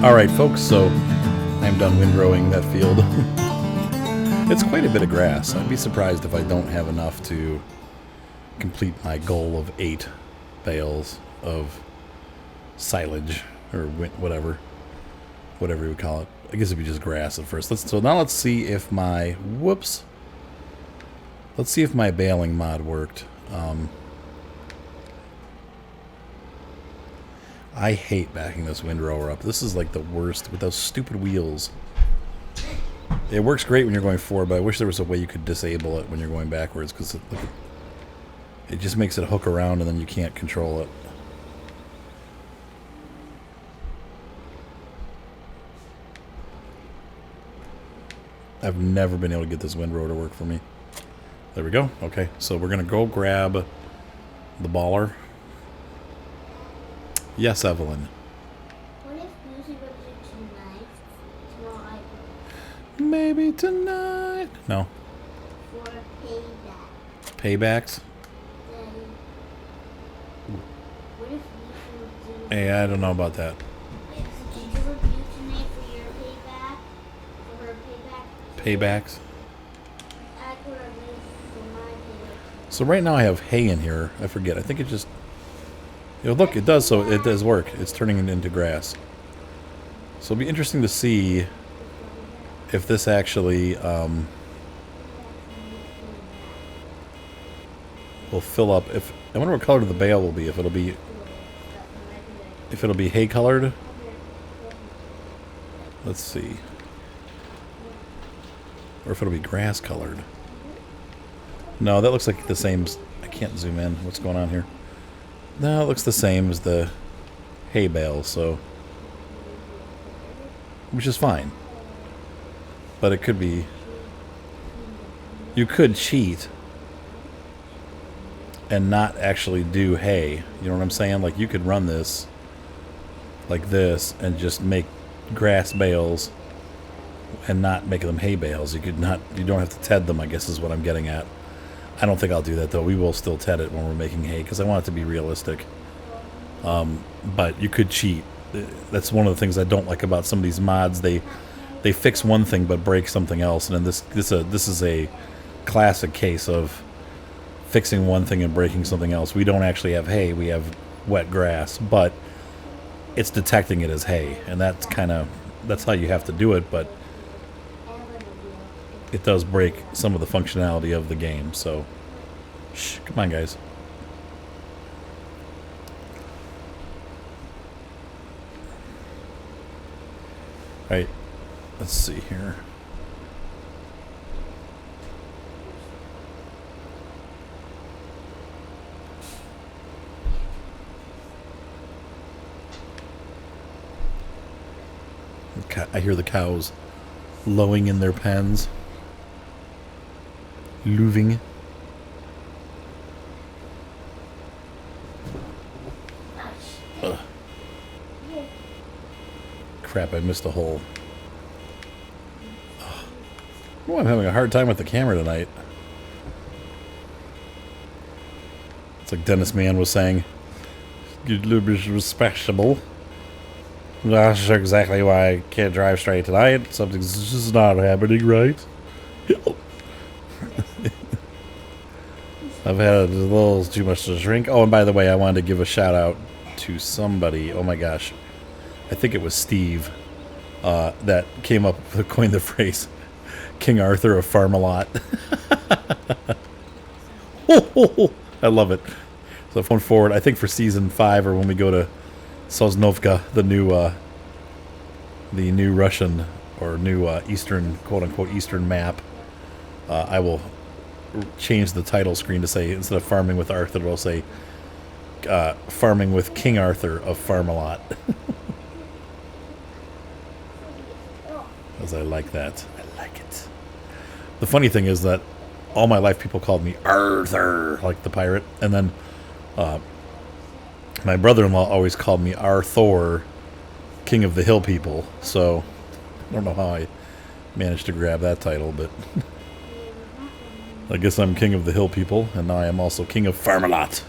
Alright folks, so I'm done windrowing that field. It's quite a bit of grass. I'd be surprised if I don't have enough to complete my goal of 8 bales of silage, or whatever you would call it. I guess it'd be just grass at first. So now let's see if my, let's see if my baling mod worked. I hate backing this windrower up. This is like the worst with those stupid wheels. It works great when you're going forward, but I wish there was a way you could disable it when you're going backwards, because it just makes it hook around and then you can't control it. I've never been able to get this windrower to work for me. There we go. Okay, so we're going to go grab the baller. Yes, Evelyn. What if Lucy goes tonight? Tomorrow Maybe tonight. No. for payback. Paybacks? Then what if Lucy would do? Hey, I don't know about that. Did you review tonight for your payback? For her payback? Paybacks? I could review for my payback. So right now I have hay in here. I forget. I think it just... look, it does. So it does work. It's turning it into grass. So it'll be interesting to see if this actually will fill up. If I wonder what color the bale will be. If it'll be hay colored. Let's see. Or if it'll be grass colored. No, that looks like the same. I can't zoom in. What's going on here? No, it looks the same as the hay bale, so... which is fine. But it could be... you could cheat and not actually do hay. You know what I'm saying? Like, you could run this like this and just make grass bales and not make them hay bales. You could not... you don't have to ted them, I guess is what I'm getting at. I don't think I'll do that, though. We will still ted it when we're making hay, because I want it to be realistic. But you could cheat. That's one of the things I don't like about some of these mods. They fix one thing but break something else. And this is a classic case of fixing one thing and breaking something else. We don't actually have hay. We have wet grass. But it's detecting it as hay. And that's how you have to do it. But it does break some of the functionality of the game, so shh, come on guys. Alright, let's see here. I hear the cows lowing in their pens. Looving. Ugh. Crap, I missed a hole. Oh, I'm having a hard time with the camera tonight. It's like Dennis Mann was saying. You're a little bit respectable. Not sure exactly why I can't drive straight tonight. Something's just not happening right. I've had a little too much to drink. Oh, and by the way, I wanted to give a shout out to somebody. Oh my gosh. I think it was Steve that came up with, coined the phrase, King Arthur of Farmalot. I love it. So going forward, I think for season 5, or when we go to Sosnovka, the new Russian or new Eastern, quote-unquote, Eastern map, I will change the title screen to say, instead of farming with Arthur, it'll say farming with King Arthur of Farmalot. Because I like that. I like it. The funny thing is that all my life people called me Arthur, like the pirate, and then my brother-in-law always called me Arthur, King of the Hill People. So I don't know how I managed to grab that title, but I guess I'm King of the Hill People, and now I am also King of Farmalot.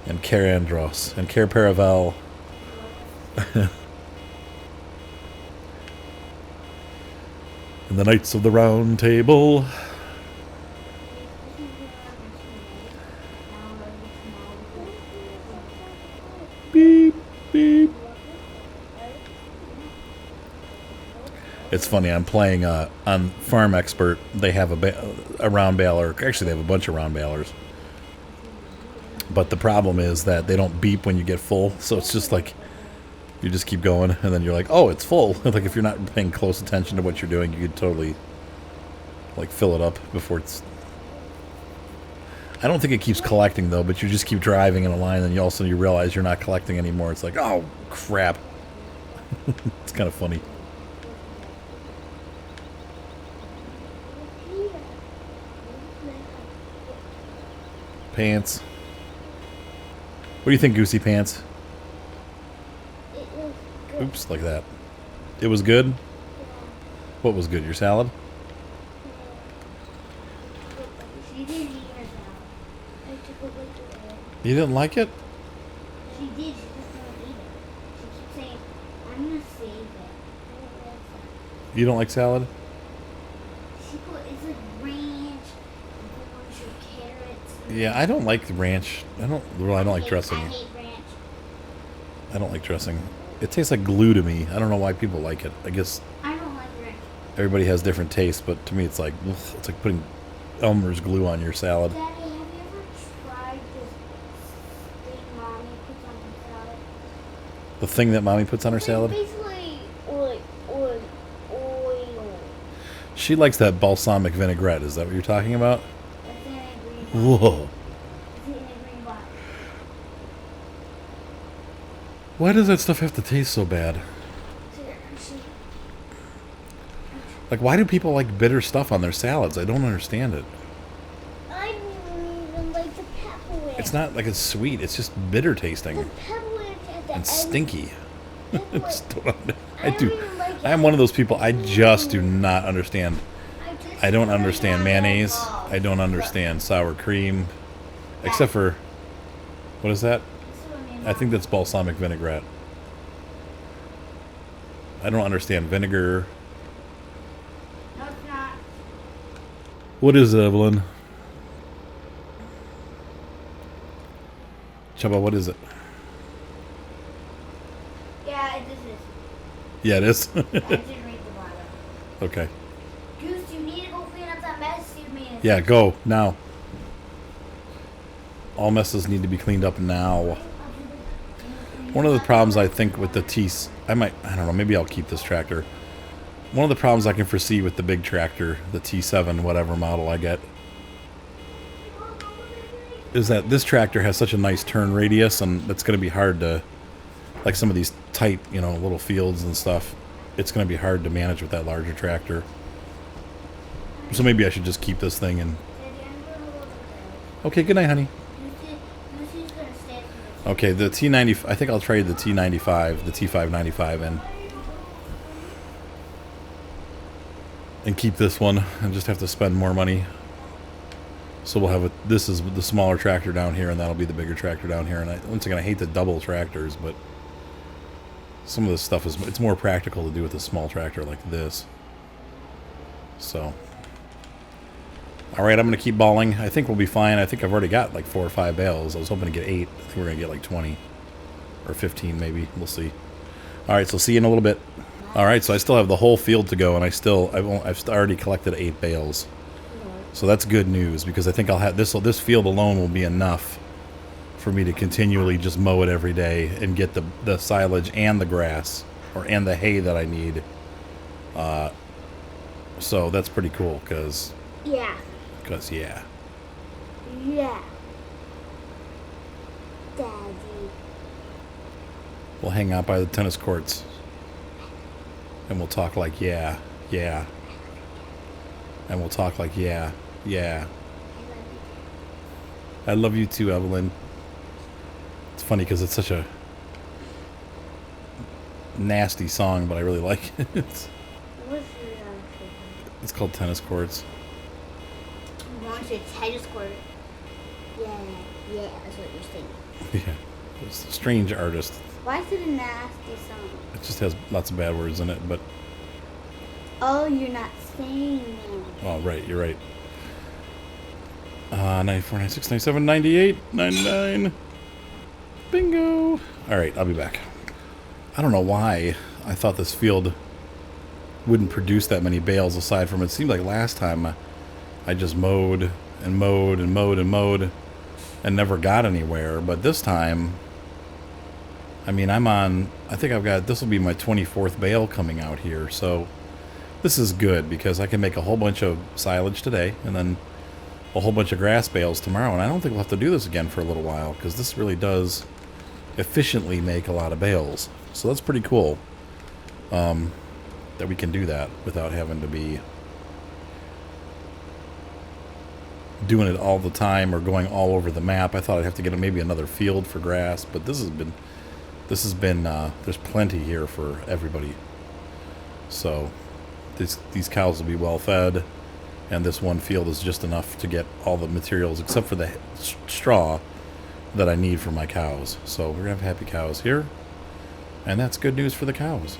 And Care Andros, and Care Paravel, And the Knights of the Round Table. Beep, beep. It's funny, I'm playing on Farm Expert. They have a round baler. Actually, they have a bunch of round balers. But the problem is that they don't beep when you get full. So it's just like, you just keep going, and then you're like, oh, it's full. Like, if you're not paying close attention to what you're doing, you could totally, like, fill it up before it's... I don't think it keeps collecting, though, but you just keep driving in a line, and all of a sudden you realize you're not collecting anymore. It's like, oh, crap. It's kind of funny. Pants. What do you think, Goosey Pants? It was good. Oops, like that. It was good? Yeah. What was good? Your salad? She didn't eat her salad. I took a bite of it. You didn't like it? She did. She just didn't eat it. She keeps saying, "I'm gonna save it." I don't like that. You don't like salad? It's like ranch, a bunch of carrots. Yeah, I don't like ranch. I don't like dressing. I hate ranch. I don't like dressing. It tastes like glue to me. I don't know why people like it. I guess I don't like ranch. everybody has different tastes, but to me it's like, ugh, it's like putting Elmer's glue on your salad. Daddy, have you ever tried this thing Mommy puts on her salad? The thing that Mommy puts on her salad? Basically, oil. She likes that balsamic vinaigrette. Is that what you're talking about? It's in a green box. Whoa. It's in a green box. Why does that stuff have to taste so bad? Like, why do people like bitter stuff on their salads? I don't understand it. I don't even like the peppermint. It's not like it's sweet. It's just bitter The tasting peppermint at the and end. stinky. That's Just what- don't I I don't do. even like I'm one of those people. I just do not understand. I don't understand mayonnaise. I don't understand sour cream. Except for, what is that? I think that's balsamic vinaigrette. I don't understand vinegar. No, it's not. What is it, Evelyn? Chubba, what is it? Yeah, it is this. Yeah, it is. I didn't read the bottom. Okay. Goose, you need to go clean up that mess you made. Yeah, go now. All messes need to be cleaned up now. One of the problems I think with the I don't know, maybe I'll keep this tractor. One of the problems I can foresee with the big tractor, the T7, whatever model I get, is that this tractor has such a nice turn radius, and it's going to be hard to, like some of these tight, little fields and stuff, it's going to be hard to manage with that larger tractor. So maybe I should just keep this thing and... Okay, good night, honey. Lucy's gonna stay for the Okay, the T90, I think I'll trade the T95, the T595 in. And keep this one, and just have to spend more money. So we'll have this is the smaller tractor down here, and that'll be the bigger tractor down here. And once again, I hate the double tractors, but some of this stuff it's more practical to do with a small tractor like this. So, all right, I'm going to keep balling. I think we'll be fine. I think I've already got like 4 or 5 bales. I was hoping to get 8. I think we're going to get like 20 or 15 maybe. We'll see. All right, so see you in a little bit. All right, so I still have the whole field to go, and I've already collected 8 bales. So that's good news, because I think I'll have this field alone will be enough for me to continually just mow it every day and get the silage and the grass and the hay that I need. So that's pretty cool, because yeah. Yeah. Yeah. Daddy. We'll hang out by the tennis courts, and we'll talk like yeah, and we'll talk like yeah. I love you too, Evelyn. It's funny because it's such a nasty song, but I really like it. What's your It's called Tennis Courts. I'm going to tennis court. Yeah, that's what you're saying. Yeah. It's a strange artist. Why is it a nasty song? It just has lots of bad words in it, but... Oh, you're not saying that. Oh, right, you're right. 94, 96, 97, 98, 99. Bingo! Alright, I'll be back. I don't know why I thought this field wouldn't produce that many bales aside from it seemed like last time I just mowed and mowed and mowed and mowed and never got anywhere. But this time, I mean, I think I've got, this will be my 24th bale coming out here. So this is good because I can make a whole bunch of silage today and then a whole bunch of grass bales tomorrow. And I don't think we'll have to do this again for a little while because this really does efficiently make a lot of bales. So that's pretty cool that we can do that without having to be doing it all the time or going all over the map. I thought I'd have to get maybe another field for grass, but this has been there's plenty here for everybody. So these cows will be well fed, and this one field is just enough to get all the materials except for the straw that I need for my cows. So we're gonna have happy cows here, and that's good news for the cows.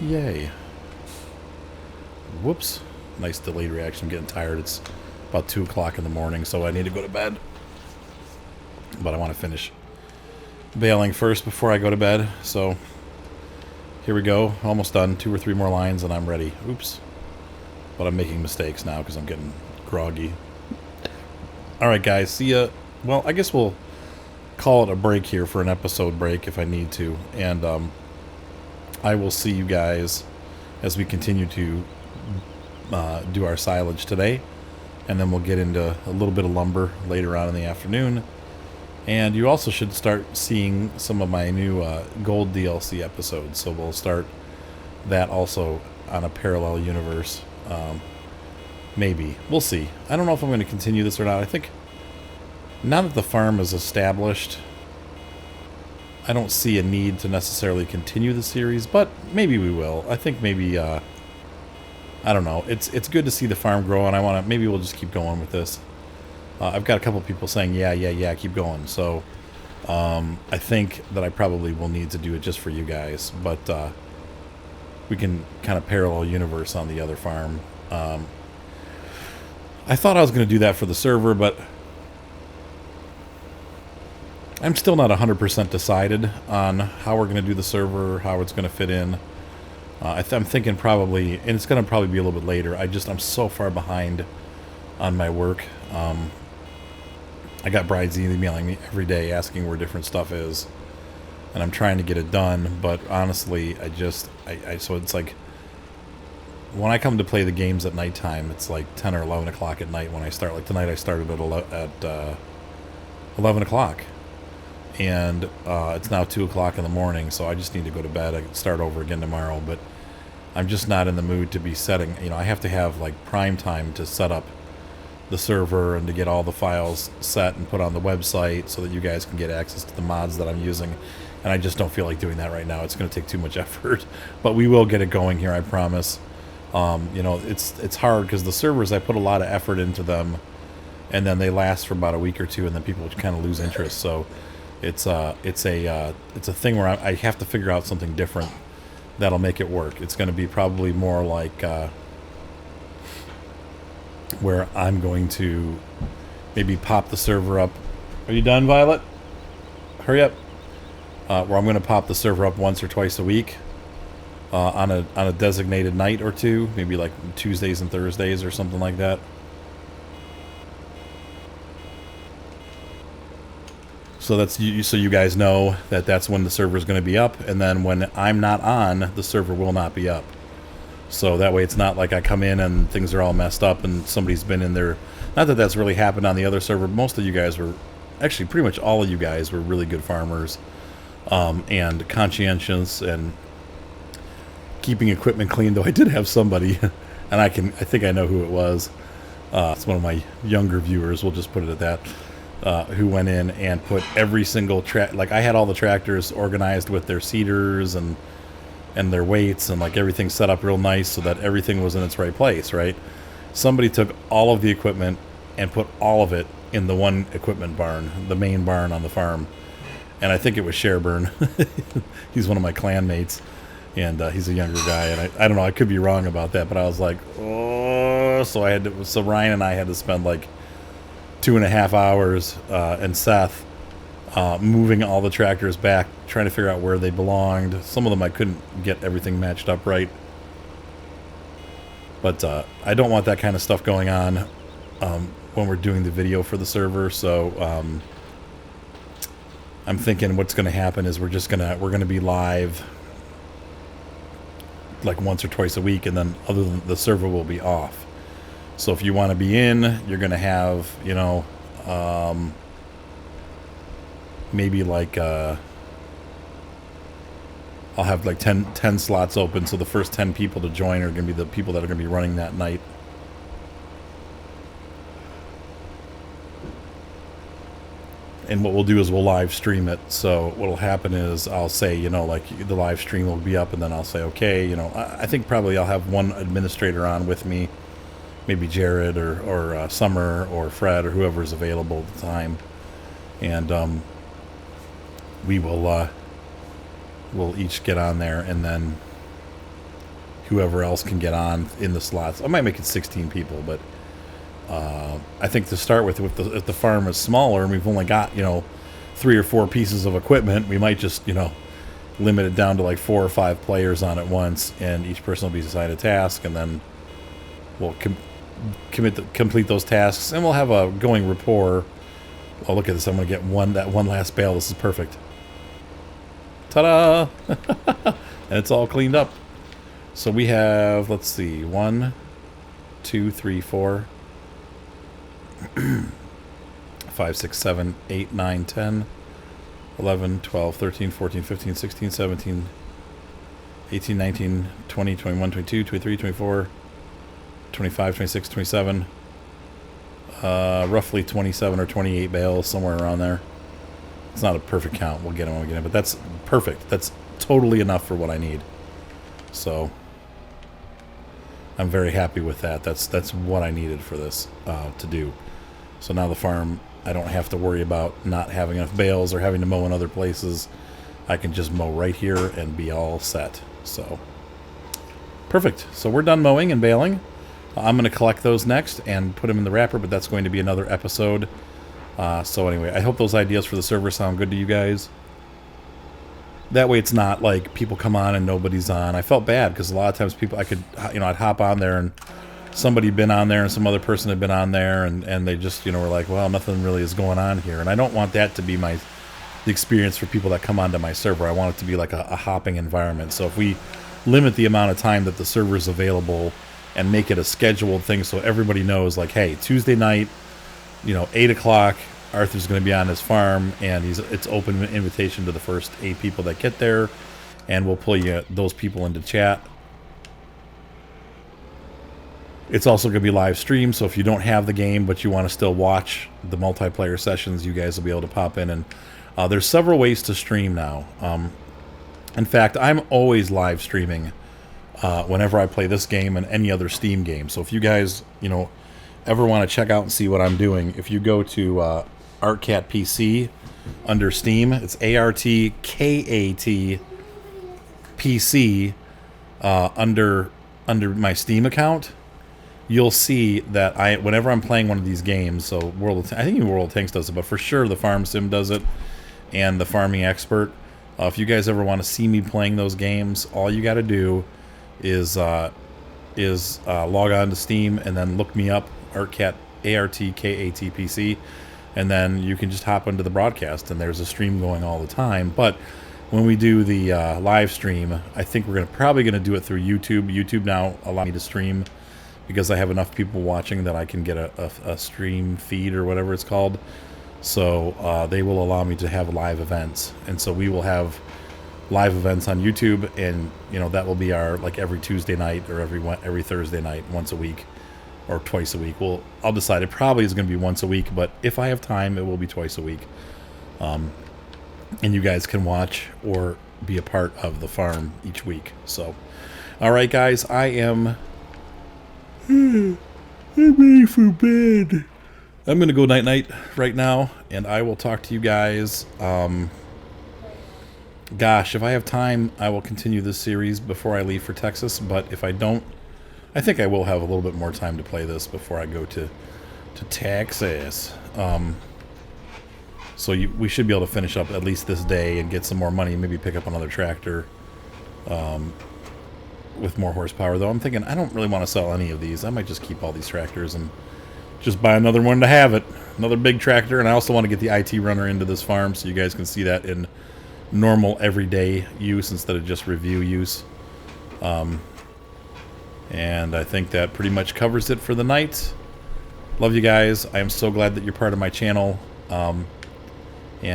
Yay. Whoops. Nice delayed reaction. I'm getting tired. It's about 2 o'clock in the morning, so I need to go to bed. But I want to finish baling first before I go to bed. So here we go. Almost done. 2 or 3 more lines and I'm ready. Oops. But I'm making mistakes now because I'm getting groggy. Alright guys, see ya. Well, I guess we'll call it a break here for an episode break if I need to. And I will see you guys as we continue to do our silage today, and then we'll get into a little bit of lumber later on in the afternoon. And you also should start seeing some of my new gold DLC episodes, so we'll start that also on a parallel universe. Maybe. We'll see. I don't know if I'm going to continue this or not. I think now that the farm is established, I don't see a need to necessarily continue the series, but maybe we will. I think maybe, I don't know. It's good to see the farm grow, and maybe we'll just keep going with this. I've got a couple people saying, yeah, keep going. So, I think that I probably will need to do it just for you guys, but, we can kind of parallel universe on the other farm. I thought I was going to do that for the server, but I'm still not 100% decided on how we're going to do the server, how it's going to fit in. I'm thinking probably, and it's going to probably be a little bit later. I'm so far behind on my work. I got brides emailing me every day asking where different stuff is, and I'm trying to get it done. But honestly, so it's like when I come to play the games at nighttime, it's like 10 or 11 o'clock at night when I start. Like tonight, I started at 11 o'clock. And it's now 2 o'clock in the morning, so I just need to go to bed. I can start over again tomorrow, but I'm just not in the mood to be setting. I have to have like prime time to set up the server and to get all the files set and put on the website so that you guys can get access to the mods that I'm using. And I just don't feel like doing that right now. It's going to take too much effort, but we will get it going here, I promise. It's hard because the servers, I put a lot of effort into them, and then they last for about a week or two, and then people kind of lose interest. So it's a thing where I have to figure out something different that'll make it work. It's going to be probably more like where I'm going to maybe pop the server up. Are you done, Violet? Hurry up. Where I'm going to pop the server up once or twice a week on a designated night or two, maybe like Tuesdays and Thursdays or something like that. So so you guys know that that's when the server is going to be up, and then when I'm not on, the server will not be up. So that way it's not like I come in and things are all messed up and somebody's been in there. Not that that's really happened on the other server. Most of you guys were, actually pretty much all of you guys were really good farmers and conscientious and keeping equipment clean, though I did have somebody, and I think I know who it was. It's one of my younger viewers, we'll just put it at that. Who went in and put every single like I had all the tractors organized with their seeders and their weights and like everything set up real nice so that everything was in its right place, right? Somebody took all of the equipment and put all of it in the one equipment barn, the main barn on the farm. And I think it was Sherburn. He's one of my clan mates, and he's a younger guy. And I don't know, I could be wrong about that, but I was like, oh. So Ryan and I had to spend like 2.5 hours, and Seth moving all the tractors back, trying to figure out where they belonged. Some of them I couldn't get everything matched up right. But I don't want that kind of stuff going on when we're doing the video for the server. So I'm thinking what's going to happen is we're gonna be live like once or twice a week, and then other than the server will be off. So if you want to be in, you're going to have, you know, maybe like I'll have like 10 slots open, so the first 10 people to join are going to be the people that are going to be running that night. And what we'll do is we'll live stream it. So what'll happen is I'll say, you know, like the live stream will be up, and then I'll say, okay, you know, I think probably I'll have one administrator on with me, maybe Jared or Summer or Fred or whoever's available at the time, and we will we'll each get on there, and then whoever else can get on in the slots. I might make it 16 people, but I think to start with, if the farm is smaller and we've only got, you know, 3 or 4 pieces of equipment, we might just, you know, limit it down to like 4 or 5 players on at once, and each person will be assigned a task, and then we'll complete those tasks, and we'll have a going rapport. Oh, look at this! I'm gonna get that one last bale. This is perfect. Ta-da! And it's all cleaned up. So we have, let's see, 1, 2, 3, 4. 5, 6, 7, 8, 9, 10, 11, 12, 13, 14, 15, 16, 17, 18, 19, 20, 21, 22, 23, 24, 25, 26, 27, roughly 27 or 28 bales, somewhere around there. It's not a perfect count. We'll get them when we get them, but that's perfect. That's totally enough for what I need. So I'm very happy with that. That's what I needed for this to do. So now the farm, I don't have to worry about not having enough bales or having to mow in other places. I can just mow right here and be all set. So perfect. So we're done mowing and baling. I'm going to collect those next and put them in the wrapper, but that's going to be another episode. So anyway, I hope those ideas for the server sound good to you guys. That way it's not like people come on and nobody's on. I felt bad because a lot of times people, I'd hop on there and somebody had been on there and some other person had been on there, and they just, were like, well, nothing really is going on here. And I don't want that to be the experience for people that come onto my server. I want it to be like a hopping environment. So if we limit the amount of time that the server is available and make it a scheduled thing so everybody knows, like, hey, Tuesday night, 8 o'clock, Arthur's going to be on his farm, and it's open invitation to the first 8 people that get there, and we'll pull those people into chat. It's also going to be live streamed, so if you don't have the game but you want to still watch the multiplayer sessions, you guys will be able to pop in. And there's several ways to stream now. In fact, I'm always live streaming whenever I play this game and any other Steam game. So if you guys, ever want to check out and see what I'm doing, if you go to ArtCat PC under Steam, it's ARTKAT PC under my Steam account. You'll see that whenever I'm playing one of these games, so I think even World of Tanks does it, but for sure the Farm Sim does it, and the Farming Expert. If you guys ever want to see me playing those games, all you got to do is log on to Steam and then look me up, ArtCat, ARTKAT PC, and then you can just hop into the broadcast, and there's a stream going all the time. But when we do the live stream, I think we're probably going to do it through YouTube. YouTube now allows me to stream because I have enough people watching that I can get a stream feed or whatever it's called. So they will allow me to have live events, and so we will have live events on YouTube, and that will be our, like, every Tuesday night or every Thursday night, once a week or twice a week. I'll decide. It probably is going to be once a week, but if I have time, it will be twice a week. And you guys can watch or be a part of the farm each week. So, all right, guys, I'm ready for bed. I'm going to go night-night right now, and I will talk to you guys. Gosh, if I have time, I will continue this series before I leave for Texas, but if I don't, I think I will have a little bit more time to play this before I go to Texas. So we should be able to finish up at least this day and get some more money, maybe pick up another tractor with more horsepower, though I'm thinking I don't really want to sell any of these. I might just keep all these tractors and just buy another one to have it. Another big tractor, and I also want to get the IT runner into this farm so you guys can see that in normal everyday use instead of just review use. And I think that pretty much covers it for the night. Love you guys. I am so glad that you're part of my channel. And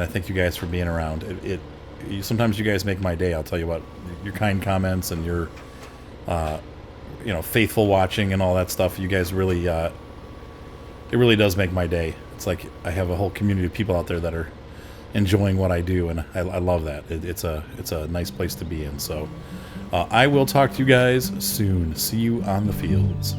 I thank you guys for being around. Sometimes you guys make my day. I'll tell you what, your kind comments and your faithful watching and all that stuff. You guys really, it really does make my day. It's like I have a whole community of people out there that are enjoying what I do, and I love that. It's a nice place to be in. So I will talk to you guys soon. See you on the fields.